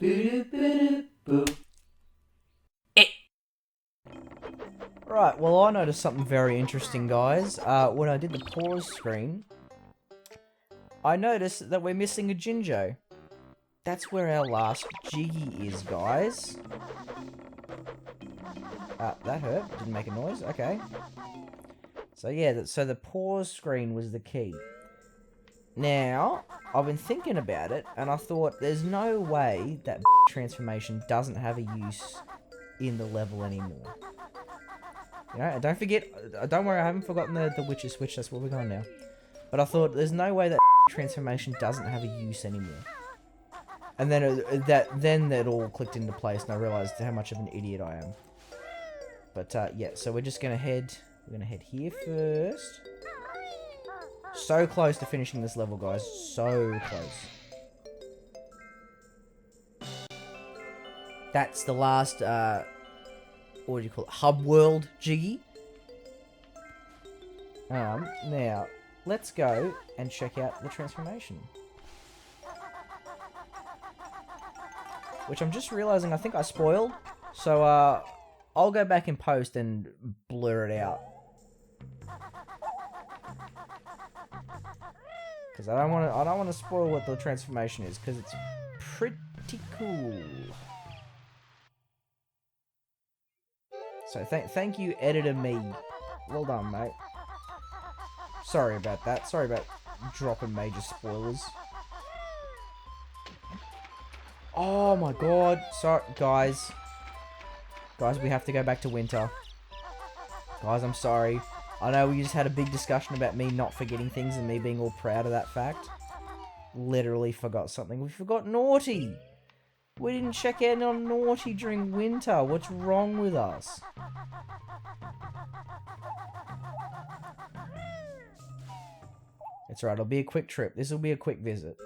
Right, well I noticed something very interesting, guys. When I did the pause screen, I noticed that we're missing a Jinjo. That's where our last Jiggy is, guys. That hurt. Didn't make a noise. Okay. So yeah, so the pause screen was the key. Now, I've been thinking about it, and I thought there's no way that transformation doesn't have a use in the level anymore. You know, don't forget, don't worry, I haven't forgotten the Witch's Switch, that's where we're going now. But I thought, there's no way that transformation doesn't have a use anymore. And then then it all clicked into place, and I realised how much of an idiot I am. But yeah, so we're just gonna head here first. So close to finishing this level, guys. So close. That's the last, what do you call it? Hub World Jiggy. Now, let's go and check out the transformation. Which I'm just realizing I think I spoiled. So, I'll go back in post and blur it out. Because I don't want to spoil what the transformation is, because it's pretty cool. So thank you, editor me. Well done, mate. Sorry about that. Sorry about dropping major spoilers. Oh my god. Sorry, guys. Guys, we have to go back to winter. Guys, I'm sorry. I know we just had a big discussion about me not forgetting things and me being all proud of that fact. Literally forgot something. We forgot Naughty. We didn't check in on Naughty during winter. What's wrong with us? It's alright, it'll be a quick trip. This will be a quick visit.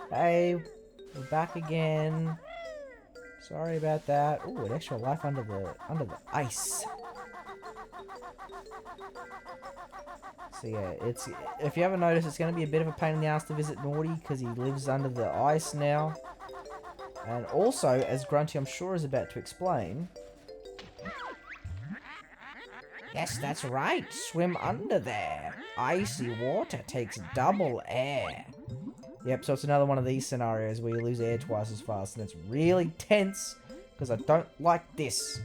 Hey, we're back again. Sorry about that. Ooh, an extra life under the ice. So yeah, if you haven't noticed, it's going to be a bit of a pain in the ass to visit Naughty because he lives under the ice now. And also, as Grunty I'm sure is about to explain. Yes, that's right. Swim under there. Icy water takes double air. Yep, so it's another one of these scenarios where you lose air twice as fast, and it's really tense because I don't like this.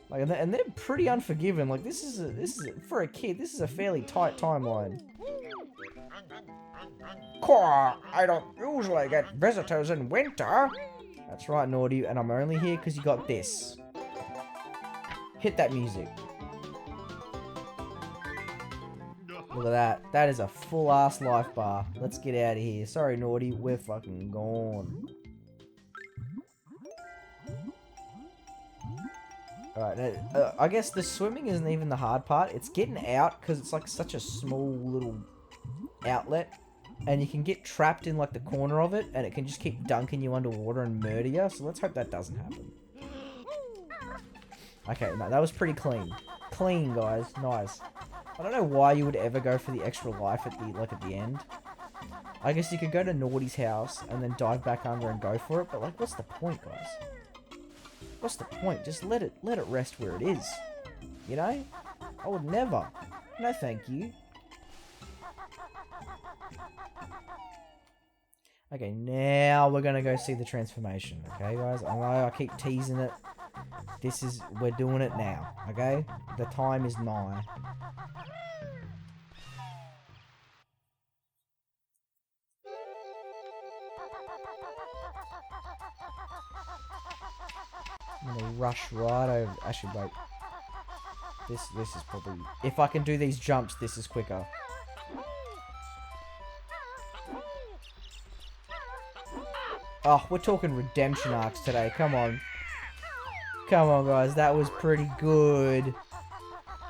Like, and they're pretty unforgiving. Like, this is for a kid. This is a fairly tight timeline. Caw, I don't usually get visitors in winter. That's right, Naughty, and I'm only here because you got this. Hit that music. Look at that. That is a full-ass life bar. Let's get out of here. Sorry, Naughty. We're fucking gone. Alright, I guess the swimming isn't even the hard part. It's getting out, because it's like such a small little outlet. And you can get trapped in like the corner of it, and it can just keep dunking you underwater and murder you. So let's hope that doesn't happen. Okay, no, that was pretty clean. Clean, guys. Nice. I don't know why you would ever go for the extra life at the end. I guess you could go to Naughty's house and then dive back under and go for it, but like, what's the point, guys? What's the point? Just let it rest where it is. You know? I would never. No, thank you. Okay, now we're gonna go see the transformation. Okay, guys? I know I keep teasing it. We're doing it now. Okay? The time is nigh. I'm gonna rush right over. Actually, wait. This is probably... If I can do these jumps, this is quicker. Oh, we're talking redemption arcs today. Come on. Come on, guys. That was pretty good.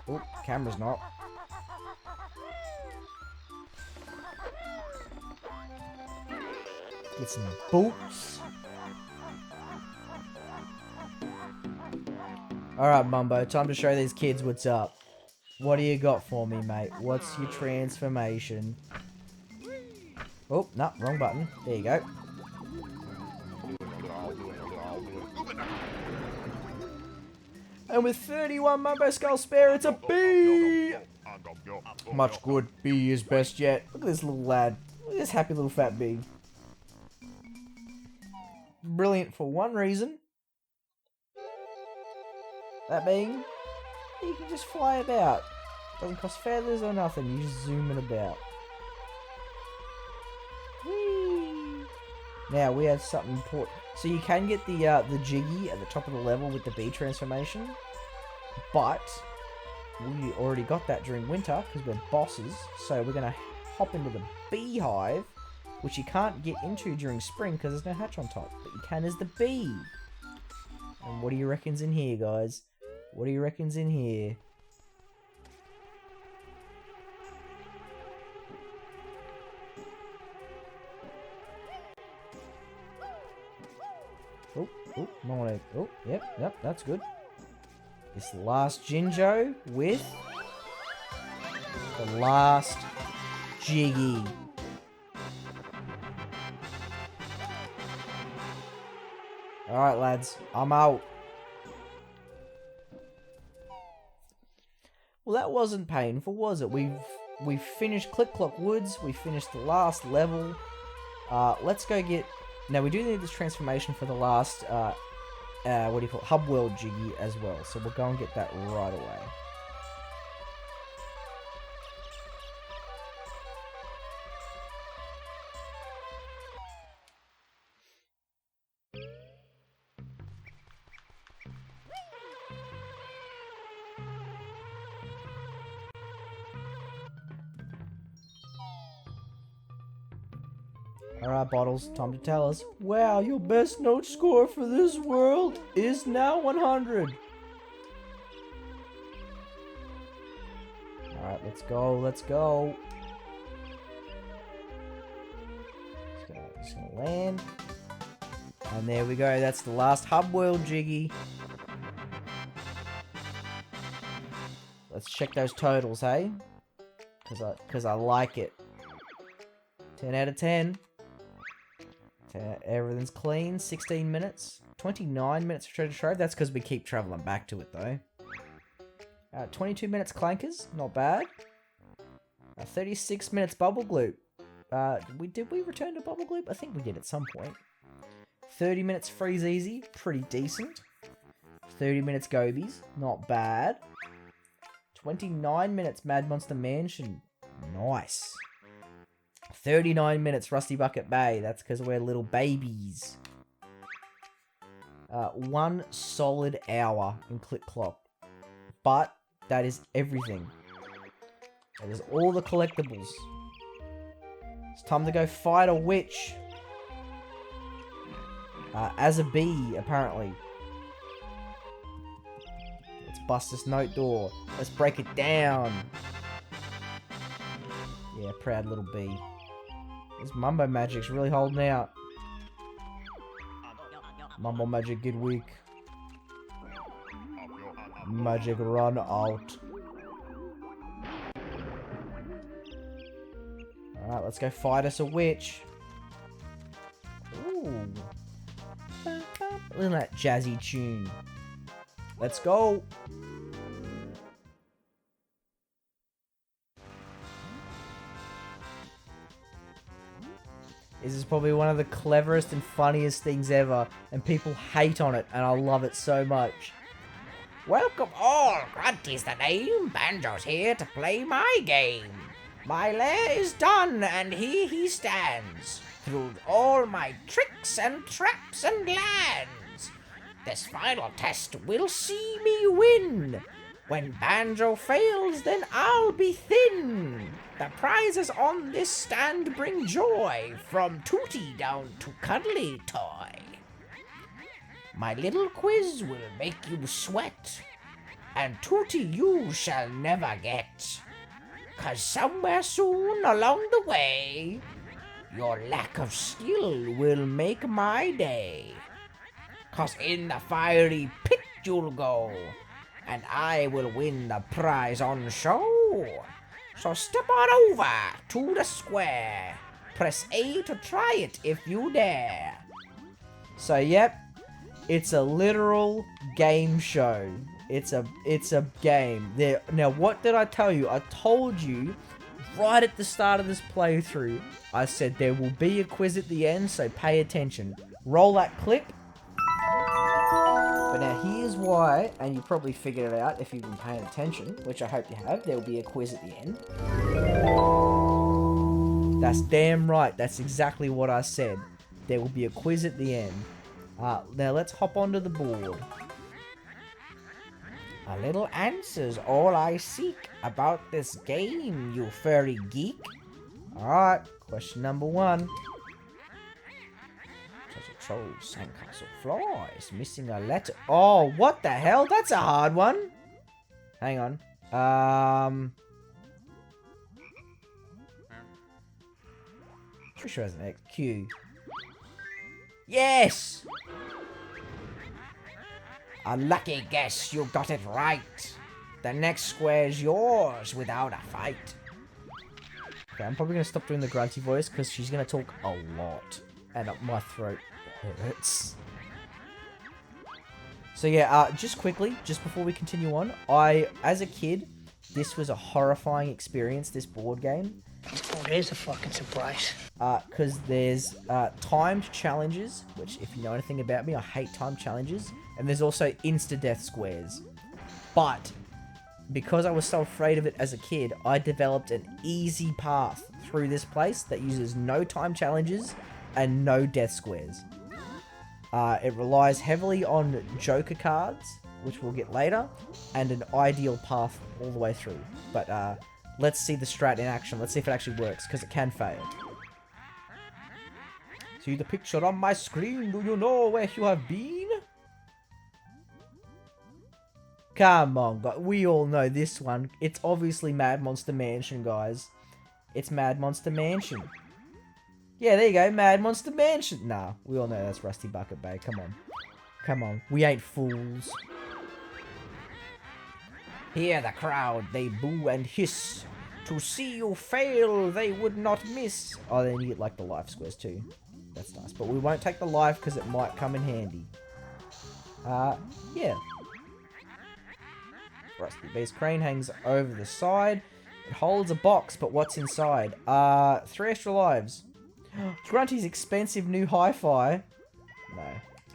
Oh, camera's not. Get some boots. Alright, Mumbo. Time to show these kids what's up. What do you got for me, mate? What's your transformation? Oh, no, wrong button. There you go. And with 31 Mumbo Skull spare, it's a B! Much good. B is best yet. Look at this little lad. Look at this happy little fat bee. Brilliant for one reason. That being, you can just fly about. Doesn't cost feathers or nothing. You just zoom it about. Whee! Now we have something important. So you can get the Jiggy at the top of the level with the bee transformation, but we already got that during winter because we're bosses. So we're gonna hop into the beehive, which you can't get into during spring because there's no hatch on top, but you can as the bee. And what do you reckon's in here, guys? What do you reckon's in here? Oh, no, oh, yep, that's good. This last Jinjo with the last Jiggy. Alright, lads, I'm out. Well, that wasn't painful, was it? We've finished Click Clock Woods, we finished the last level. Let's go get... Now, we do need this transformation for the last, what do you call it? Hub World Jiggy as well. So we'll go and get that right away. Alright, Bottles, time to tell us. Wow, your best note score for this world is now 100. Alright, let's go, let's go. Just gonna land. And there we go, that's the last Hub World Jiggy. Let's check those totals, hey? Because I like it. 10 out of 10. Everything's clean. 16 minutes. 29 minutes for Treasure Trove. That's because we keep traveling back to it, though. 22 minutes Clankers. Not bad. 36 minutes Bubble Gloop. Did we return to Bubble Gloop? I think we did at some point. 30 minutes Freeze Easy. Pretty decent. 30 minutes Gobies. Not bad. 29 minutes Mad Monster Mansion. Nice. 39 minutes Rusty Bucket Bay. That's because we're little babies. 1 solid hour in Click Clock. But that is everything. That is all the collectibles. It's time to go fight a witch. As a bee, apparently. Let's bust this note door. Let's break it down. Yeah, proud little bee. This Mumbo Magic's really holding out. Mumbo Magic get weak. Magic run out. Alright, let's go fight us a witch. Ooh. Look at that jazzy tune. Let's go. This is probably one of the cleverest and funniest things ever, and people hate on it, and I love it so much. Welcome all, Grunt is the name, Banjo's here to play my game. My lair is done, and here he stands, through all my tricks and traps and lands. This final test will see me win. When Banjo fails, then I'll be thin. The prizes on this stand bring joy, from Tooty down to Cuddly Toy. My little quiz will make you sweat, and Tooty you shall never get. 'Cause somewhere soon along the way, your lack of skill will make my day. 'Cause in the fiery pit you'll go, and I will win the prize on show. So step on over to the square. Press A to try it if you dare. So, yep, it's a literal game show. It's a game. There. Now, what did I tell you? I told you right at the start of this playthrough, I said there will be a quiz at the end, so pay attention. Roll that clip. But now here's why, and you probably figured it out if you've been paying attention, which I hope you have. There will be a quiz at the end. That's damn right. That's exactly what I said. There will be a quiz at the end. Now let's hop onto the board. A little answer's all I seek about this game, you furry geek. Alright, question number 1. Treasure trove, sandcastle flies, missing a letter. Oh, what the hell? That's a hard one. Hang on. Pretty sure it has an X. Q. Yes! A lucky guess, you got it right. The next square's yours without a fight. Okay, I'm probably going to stop doing the grunty voice because she's going to talk a lot. And my throat hurts. So yeah, just quickly, just before we continue on, as a kid, this was a horrifying experience, this board game. Oh, there's a fucking surprise. Because there's timed challenges, which if you know anything about me, I hate timed challenges. And there's also insta-death squares. But because I was so afraid of it as a kid, I developed an easy path through this place that uses no time challenges and no death squares. It relies heavily on Joker cards, which we'll get later, and an ideal path all the way through. But let's see the strat in action. Let's see if it actually works, because it can fail. See the picture on my screen? Do you know where you have been? Come on, guys. We all know this one. It's obviously Mad Monster Mansion, guys. It's Mad Monster Mansion. Yeah, there you go. Mad Monster Mansion. Nah, we all know that's Rusty Bucket Bay. Come on. Come on. We ain't fools. Hear the crowd. They boo and hiss. To see you fail, they would not miss. Oh, then you get, like, the life squares, too. That's nice. But we won't take the life because it might come in handy. Yeah. Rusty B's crane hangs over the side. It holds a box, but what's inside? 3 extra lives. Grunty's expensive new hi-fi. No.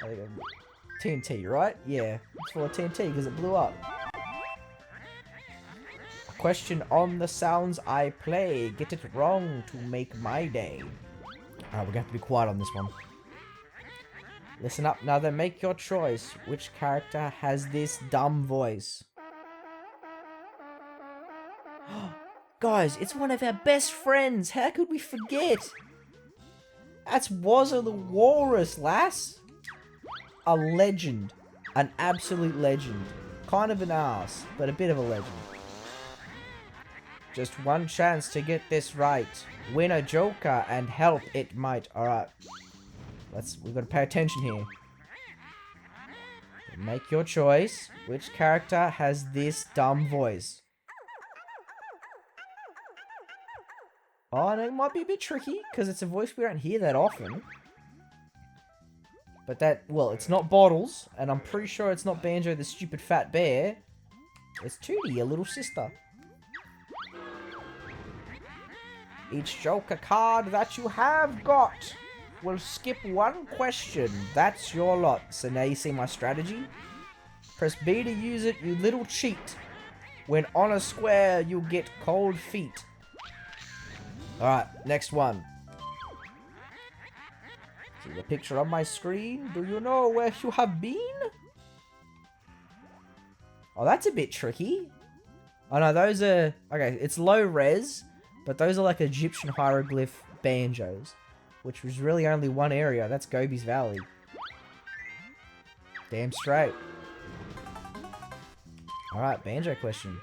I think TNT, right? Yeah. It's full of TNT because it blew up. A question on the sounds I play. Get it wrong to make my day. Alright, we're going to have to be quiet on this one. Listen up now then, make your choice. Which character has this dumb voice? Guys, it's one of our best friends. How could we forget? That's Wazza the Walrus, lass. A legend. An absolute legend. Kind of an ass, but a bit of a legend. Just one chance to get this right. Win a Joker and help it might. Alright. We've got to pay attention here. Make your choice. Which character has this dumb voice? Oh, and it might be a bit tricky, because it's a voice we don't hear that often. But well, it's not Bottles, and I'm pretty sure it's not Banjo the stupid fat bear. It's Tootie, your little sister. Each Joker card that you have got will skip one question. That's your lot. So now you see my strategy? Press B to use it, you little cheat. When on a square, you'll get cold feet. Alright, next one. See the picture on my screen? Do you know where you have been? Oh, that's a bit tricky. Oh no, those are... Okay, it's low res, but those are like Egyptian hieroglyph banjos, which was really only one area. That's Gobi's Valley. Damn straight. Alright, banjo question.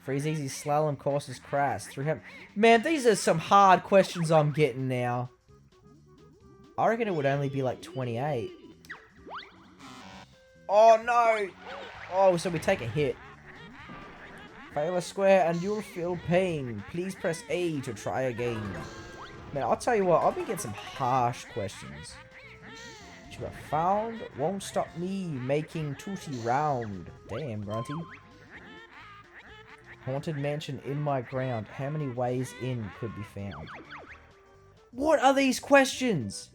Freeze easy slalom courses crash. 300. Man, these are some hard questions I'm getting now. I reckon it would only be like 28. Oh no! Oh, so we take a hit. Fail a square and you'll feel pain. Please press A to try again. Man, I'll tell you what, I've been getting some harsh questions. What you have found won't stop me making Tootie round. Damn, Grunty. Haunted mansion in my ground. How many ways in could be found? What are these questions?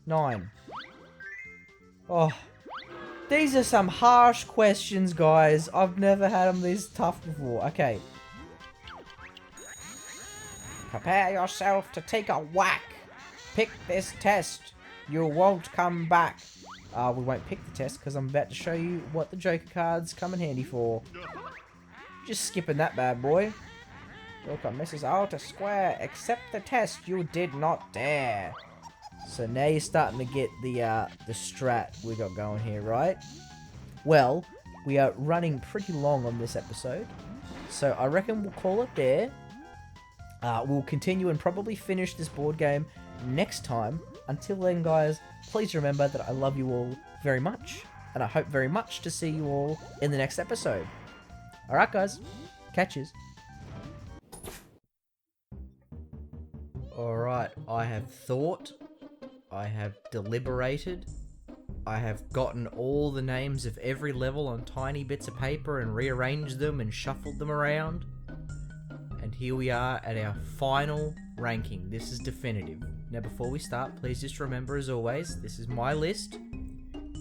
9. Oh. These are some harsh questions, guys. I've never had them this tough before. Okay. Prepare yourself to take a whack. Pick this test. You won't come back. We won't pick the test because I'm about to show you what the Joker cards come in handy for. Just skipping that bad boy. Joker misses out a square. Accept the test. You did not dare. So now you're starting to get the strat we got going here, right? Well, we are running pretty long on this episode, so I reckon we'll call it there. We'll continue and probably finish this board game next time. Until then, guys, please remember that I love you all very much, and I hope very much to see you all in the next episode. Alright, guys. Catches. Alright, I have thought. I have deliberated. I have gotten all the names of every level on tiny bits of paper and rearranged them and shuffled them around. And here we are at our final ranking. This is definitive. Now before we start, please just remember, as always, this is my list.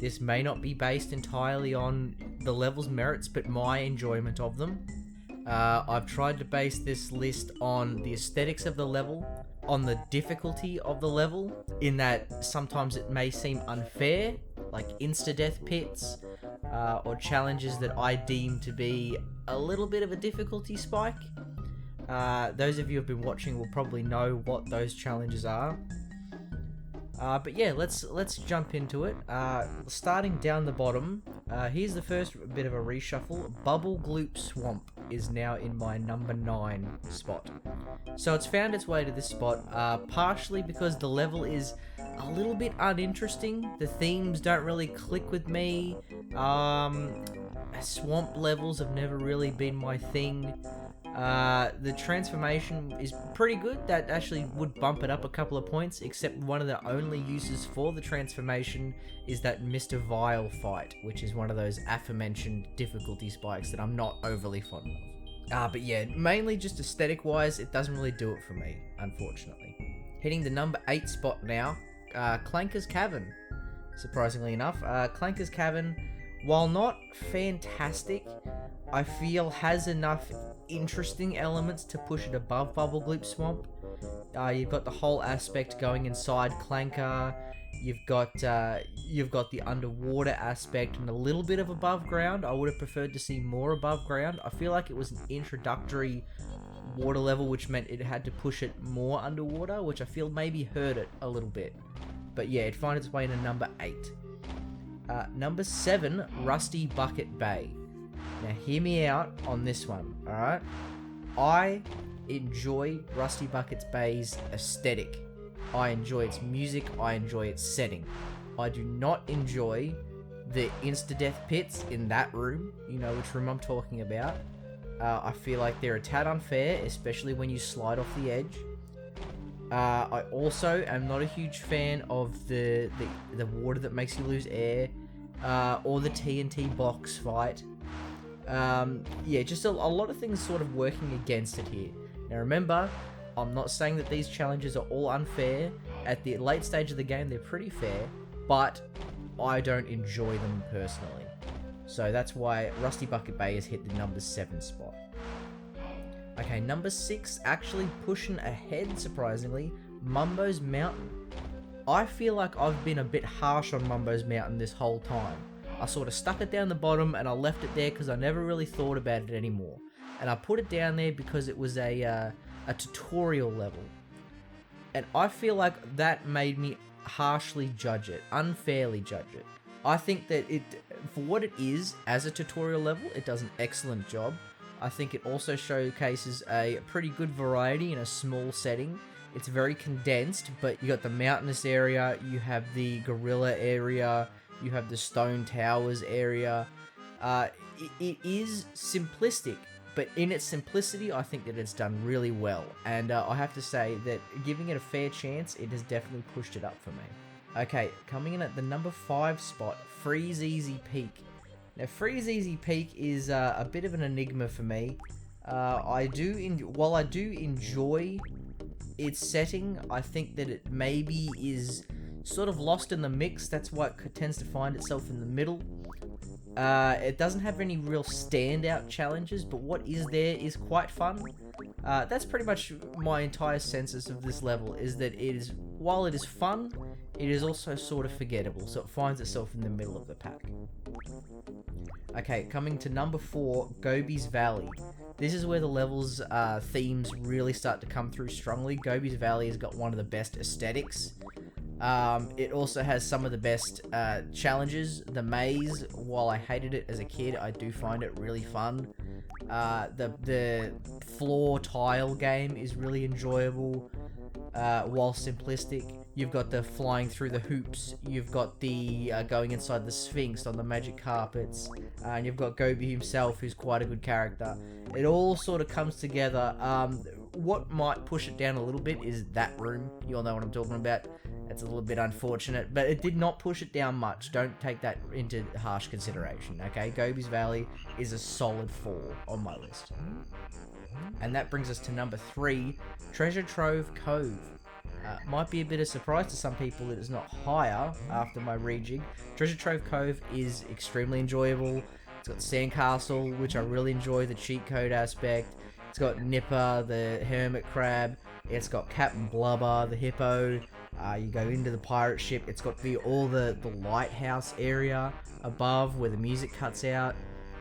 This may not be based entirely on the level's merits, but my enjoyment of them. I've tried to base this list on the aesthetics of the level, on the difficulty of the level, in that sometimes it may seem unfair, like insta-death pits, or challenges that I deem to be a little bit of a difficulty spike. Those of you who have been watching will probably know what those challenges are. But yeah, let's jump into it. Starting down the bottom, here's the first bit of a reshuffle. Bubble Gloop Swamp is now in my number 9 spot. So it's found its way to this spot, partially because the level is a little bit uninteresting. The themes don't really click with me. Swamp levels have never really been my thing. The transformation is pretty good. That actually would bump it up a couple of points, except one of the only uses for the transformation is that Mr. Vile fight, which is one of those aforementioned difficulty spikes that I'm not overly fond of. But yeah, mainly just aesthetic wise, it doesn't really do it for me, unfortunately. Hitting the number 8 spot now, Clanker's Cavern. Surprisingly enough, Clanker's Cavern, while not fantastic, I feel has enough interesting elements to push it above Bubble Gloop Swamp. You've got the whole aspect going inside Clanker. You've got the underwater aspect and a little bit of above ground. I would have preferred to see more above ground. I feel like it was an introductory water level, which meant it had to push it more underwater, which I feel maybe hurt it a little bit. But yeah, it finds its way into number 8. Number 7, Rusty Bucket Bay. Now hear me out on this one, alright? I enjoy Rusty Bucket Bay's aesthetic. I enjoy its music, I enjoy its setting. I do not enjoy the insta-death pits in that room, you know which room I'm talking about. I feel like they're a tad unfair, especially when you slide off the edge. I also am not a huge fan of the water that makes you lose air, or the TNT box fight. Yeah, just a lot of things sort of working against it here. Now remember, I'm not saying that these challenges are all unfair. At the late stage of the game, they're pretty fair, but I don't enjoy them personally. So that's why Rusty Bucket Bay has hit the number 7 spot. Okay, number 6, actually pushing ahead, surprisingly, Mumbo's Mountain. I feel like I've been a bit harsh on Mumbo's Mountain this whole time. I sort of stuck it down the bottom and I left it there because I never really thought about it anymore. And I put it down there because it was a tutorial level. And I feel like that made me harshly judge it, unfairly judge it. I think that it, for what it is as a tutorial level, it does an excellent job. I think it also showcases a pretty good variety in a small setting. It's very condensed, but you got the mountainous area, you have the gorilla area, You have the stone towers area. It is simplistic, but in its simplicity, I think that it's done really well. And I have to say that giving it a fair chance, it has definitely pushed it up for me. Okay, coming in at the number 5 spot, Freeze Easy Peak. Now, Freeze Easy Peak is a bit of an enigma for me. While I do enjoy its setting, I think that it maybe is sort of lost in the mix. That's why it tends to find itself in the middle. It doesn't have any real standout challenges, but what is there is quite fun. That's pretty much my entire census of this level, is that while it is fun, it is also sort of forgettable, so it finds itself in the middle of the pack. Okay, coming to number 4, Gobi's Valley. This is where the level's themes really start to come through strongly. Gobi's Valley has got one of the best aesthetics. It also has some of the best challenges. The maze, while I hated it as a kid, I do find it really fun. The floor tile game is really enjoyable, while simplistic. You've got the flying through the hoops, you've got the going inside the Sphinx on the magic carpets, and you've got Gobi himself, who's quite a good character. It all sort of comes together. What might push it down a little bit is that room. You all know what I'm talking about. It's a little bit unfortunate, but it did not push it down much. Don't take that into harsh consideration, okay? Gobi's Valley is a solid 4 on my list. And that brings us to number 3, Treasure Trove Cove. Might be a bit of surprise to some people that it's not higher after my rejig. Treasure Trove Cove is extremely enjoyable. It's got Sandcastle, which I really enjoy, the cheat code aspect. It's got Nipper, the hermit crab. It's got Captain Blubber, the hippo. You go into the pirate ship. It's got all the lighthouse area above where the music cuts out.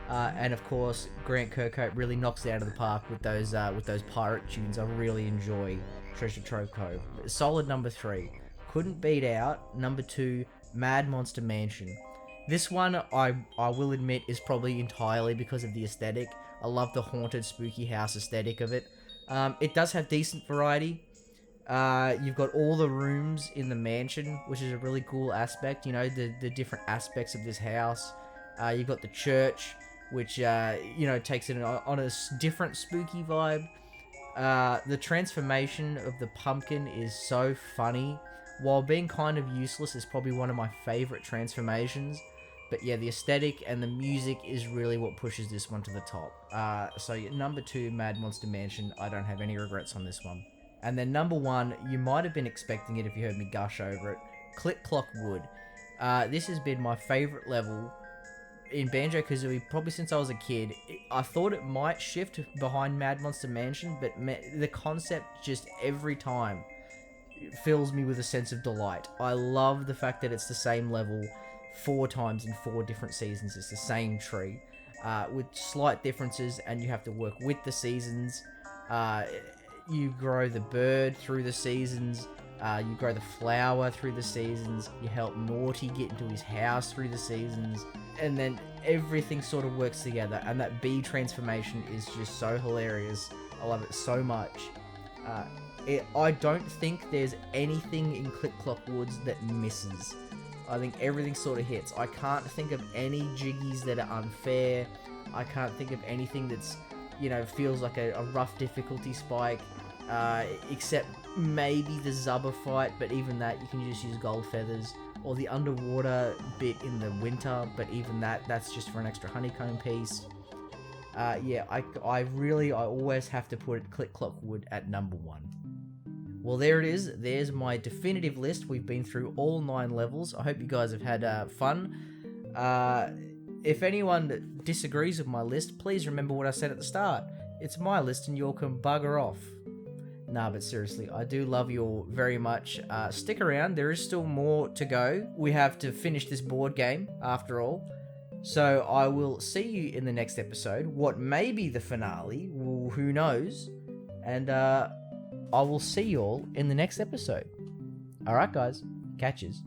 And of course, Grant Kirkhope really knocks it out of the park with those pirate tunes. I really enjoy Treasure Trove Cove. Solid number 3. Couldn't beat out number 2, Mad Monster Mansion. This one, I will admit, is probably entirely because of the aesthetic. I love the haunted, spooky house aesthetic of it. It does have decent variety. You've got all the rooms in the mansion, which is a really cool aspect. You know, the different aspects of this house. You've got the church, which takes it on a different spooky vibe. The transformation of the pumpkin is so funny. While being kind of useless, is probably one of my favorite transformations. But yeah, the aesthetic and the music is really what pushes this one to the top. So number 2, Mad Monster Mansion. I don't have any regrets on this one. And then number 1, you might have been expecting it if you heard me gush over it, Click Clock Wood. This has been my favorite level in Banjo-Kazooie probably since I was a kid. I thought it might shift behind Mad Monster Mansion, but the concept just every time fills me with a sense of delight. I love the fact that it's the same level 4 times in 4 different seasons. It's the same tree with slight differences, and you have to work with the seasons. You grow the bird through the seasons. You grow the flower through the seasons. You help Naughty get into his house through the seasons. And then everything sort of works together. And that bee transformation is just so hilarious. I love it so much. I don't think there's anything in Click Clock Woods that misses. I think everything sort of hits. I can't think of any jiggies that are unfair. I can't think of anything that's, feels like a rough difficulty spike. Except maybe the Zubba fight, but even that you can just use gold feathers, or the underwater bit in the winter, but even that's just for an extra honeycomb piece. I always have to put Click Clock Wood at number 1. Well, there it is. There's my definitive list. We've been through all 9 levels. I hope you guys have had fun. If anyone disagrees with my list, please remember what I said at the start. It's my list and you all can bugger off. Nah, but seriously, I do love you all very much. Stick around, there is still more to go. We have to finish this board game, after all. So I will see you in the next episode. What may be the finale, who knows? And I will see you all in the next episode. Alright guys, catches.